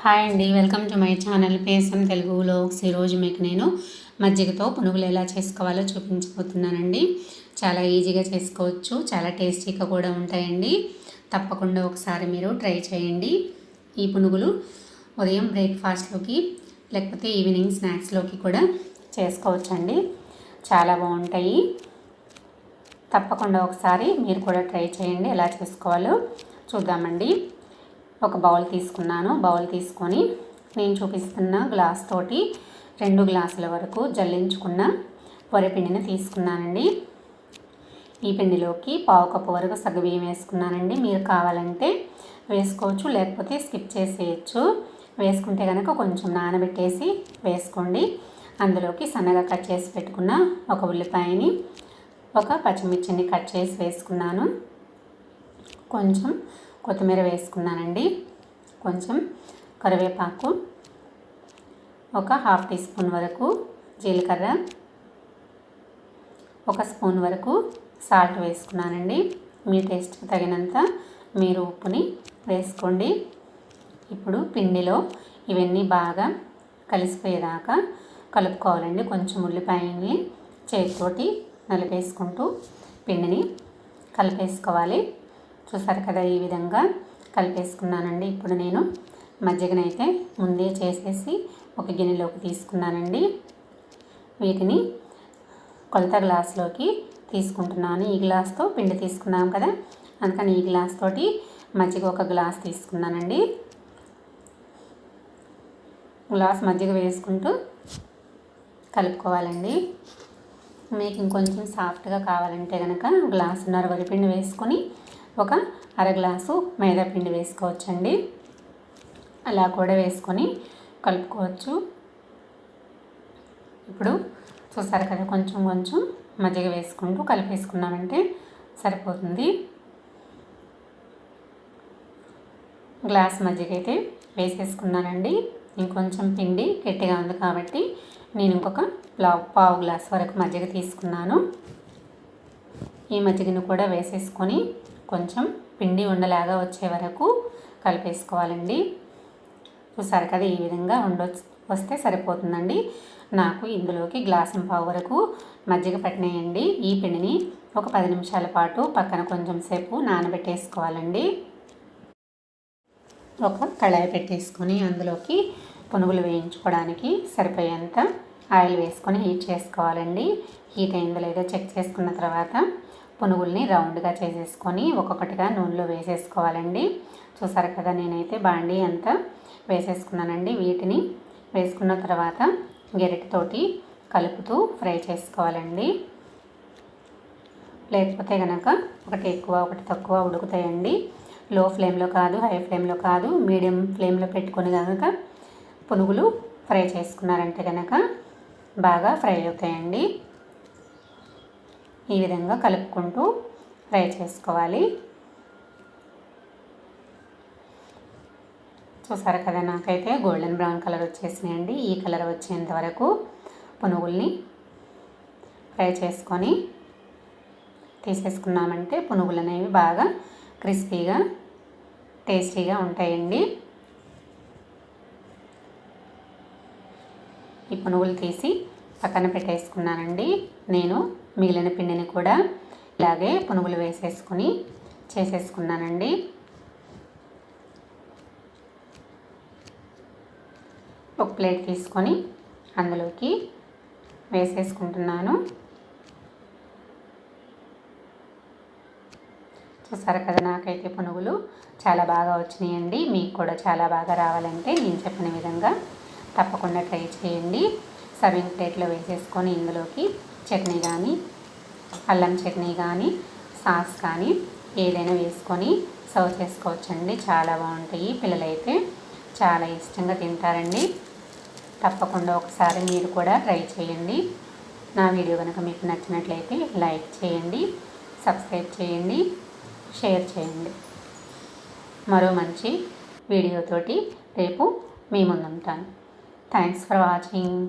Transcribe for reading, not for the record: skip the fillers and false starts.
Hi అండి, welcome to my channel Pesam Telugu vlogs. ఈరోజు మీకు నేను మజ్జిగతో పునుగులు ఎలా చేసుకోవాలో చూపించబోతున్నానండి. చాలా ఈజీగా చేసుకోవచ్చు, చాలా టేస్టీగా కూడా ఉంటాయండి. తప్పకుండా ఒకసారి మీరు ట్రై చేయండి. ఈ పునుగులు ఉదయం బ్రేక్ఫాస్ట్లోకి లేకపోతే ఈవినింగ్ స్నాక్స్లోకి కూడా చేసుకోవచ్చండి. చాలా బాగుంటాయి. తప్పకుండా ఒకసారి మీరు కూడా ట్రై చేయండి. ఎలా చేసుకోవాలో చూద్దామండి. ఒక బౌల్ తీసుకున్నాను. బౌల్ తీసుకొని నేను చూపిస్తున్న గ్లాస్ తోటి 2 గ్లాసుల వరకు జల్లించుకున్న వరిపిండిని తీసుకున్నానండి. ఈ పిండిలోకి 1/2 కప్పు వరకు సగ్గుబియ్యం వేసుకున్నానండి. మీరు కావాలంటే వేసుకోవచ్చు, లేకపోతే స్కిప్ చేసేయచ్చు. వేసుకుంటే కనుక కొంచెం నానబెట్టేసి వేసుకోండి. అందులోకి సన్నగా కట్ చేసి పెట్టుకున్న ఒక ఉల్లిపాయని, ఒక పచ్చిమిర్చిని కట్ చేసి వేసుకున్నాను. కొంచెం కొత్తిమీర వేసుకున్నానండి. కొంచెం కరివేపాకు, ఒక 1/2 టీ స్పూన్ వరకు జీలకర్ర, 1 స్పూన్ వరకు సాల్ట్ వేసుకున్నానండి. మీ టేస్ట్కి తగినంత మీరు ఉప్పుని వేసుకోండి. ఇప్పుడు పిండిలో ఇవన్నీ బాగా కలిసిపోయేదాకా కలుపుకోవాలండి. కొంచెం ఉల్లిపాయని చేతితోటి నలిపేసుకుంటూ పిండిని కలిపేసుకోవాలి. చూసారు కదా, ఈ విధంగా కలిపేసుకున్నానండి. ఇప్పుడు నేను మజ్జిగనైతే ముందే చేసేసి ఒక గిన్నెలోకి తీసుకున్నానండి. వీటిని కొలత గ్లాసులోకి తీసుకుంటున్నాను. ఈ గ్లాస్తో పిండి తీసుకున్నాం కదా, అందుకని ఈ గ్లాస్ తోటి మజ్జిగ ఒక గ్లాస్ తీసుకున్నానండి. గ్లాస్ మజ్జిగ వేసుకుంటూ కలుపుకోవాలండి. మీకు ఇంకొంచెం సాఫ్ట్గా కావాలంటే కనుక గ్లాసున్నర వరిపిండి వేసుకొని ఒక అర గ్లాసు మైదా పిండి వేసుకోవచ్చండి. అలా కూడా వేసుకొని కలుపుకోవచ్చు. ఇప్పుడు చూసారు కదా, కొంచెం కొంచెం మజ్జిగ వేసుకుంటూ కలిపేసుకున్నామంటే సరిపోతుంది. గ్లాస్ మజ్జిగ అయితే వేసేసుకున్నానండి. ఇంకొంచెం పిండి గట్టిగా ఉంది కాబట్టి నేను ఇంకొక 1/4 గ్లాస్ వరకు మజ్జిగ తీసుకున్నాను. ఈ మజ్జిగను కూడా వేసేసుకొని కొంచెం పిండి ఉండలాగా వచ్చే వరకు కలిపేసుకోవాలండి. చూసారు కదా, ఈ విధంగా వస్తే సరిపోతుందండి. నాకు ఇందులోకి 1.5 గ్లాసు వరకు మజ్జిగ పట్టినాయండి. ఈ పిండిని ఒక 10 నిమిషాల పాటు పక్కన కొంచెం సేపు నానబెట్టేసుకోవాలండి. ఒక కళాయి పెట్టేసుకొని అందులోకి పునుగులు వేయించుకోవడానికి సరిపోయేంత ఆయిల్ వేసుకొని హీట్ చేసుకోవాలండి. హీట్ అయిందో లేదో చెక్ చేసుకున్న తర్వాత పునుగుల్ని రౌండ్గా చేసేసుకొని ఒక్కొక్కటిగా నూనెలో వేసేసుకోవాలండి. చూసారు కదా, నేనైతే బాండీ అంతా వేసేసుకున్నానండి. వీటిని వేసుకున్న తర్వాత గరిటెతోటి కలుపుతూ ఫ్రై చేసుకోవాలండి. లేకపోతే కనుక ఒకటి ఎక్కువ ఒకటి తక్కువ ఉడుకుతాయండి. లో ఫ్లేమ్లో కాదు, హై ఫ్లేమ్లో కాదు, మీడియం ఫ్లేమ్లో పెట్టుకొని కనుక పునుగులు ఫ్రై చేసుకున్నారంటే కనుక బాగా ఫ్రై అవుతాయండి. ఈ విధంగా కలుపుకుంటూ ఫ్రై చేసుకోవాలి. చూసారు కదా, నాకైతే గోల్డెన్ బ్రౌన్ కలర్ వచ్చేసినాయండి. ఈ కలర్ వచ్చేంత వరకు పునుగుల్ని ఫ్రై చేసుకొని తీసేసుకున్నామంటే పునుగులు అనేవి బాగా క్రిస్పీగా టేస్టీగా ఉంటాయండి. ఈ పునుగులు తీసి పక్కన పెట్టేసుకున్నానండి. నేను మిగిలిన పిండిని కూడా ఇలాగే పునుగులు వేసేసుకొని చేసేసుకున్నానండి. ఒక ప్లేట్ తీసుకొని అందులోకి వేసేసుకుంటున్నాను. చూసారు కదా, నాకైతే పునుగులు చాలా బాగా వచ్చినాయండి. మీకు కూడా చాలా బాగా రావాలంటే నేను చెప్పిన విధంగా తప్పకుండా ట్రై చేయండి. సర్వింగ్ ప్లేట్లో వేసేసుకొని ఇందులోకి చట్నీ కానీ, అల్లం చట్నీ కానీ, సాస్ కానీ ఏదైనా వేసుకొని సర్వ్ చేసుకోవచ్చండి. చాలా బాగుంటాయి. పిల్లలైతే చాలా ఇష్టంగా తింటారండి. తప్పకుండా ఒకసారి మీరు కూడా ట్రై చేయండి. నా వీడియో కనుక మీకు నచ్చినట్లయితే లైక్ చేయండి, సబ్స్క్రైబ్ చేయండి, షేర్ చేయండి. మరో మంచి వీడియోతోటి రేపు మీ ముందుంటాను. Thanks for watching.